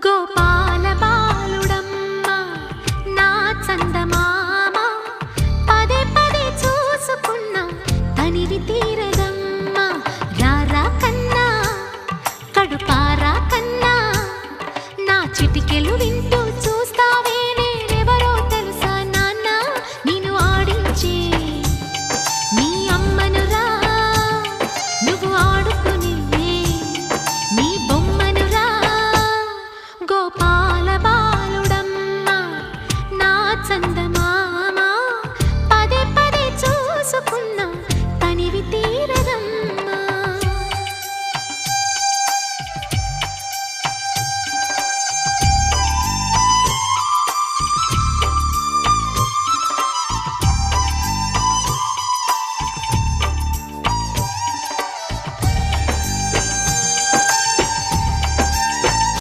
గోపాల బాలుడమ్మ నా చందమామ పదే పదే చూసుకున్న తనివి తీరదమ్మ రారా కన్నా కడుపారా కన్నా నా చిటికెలు వింటూ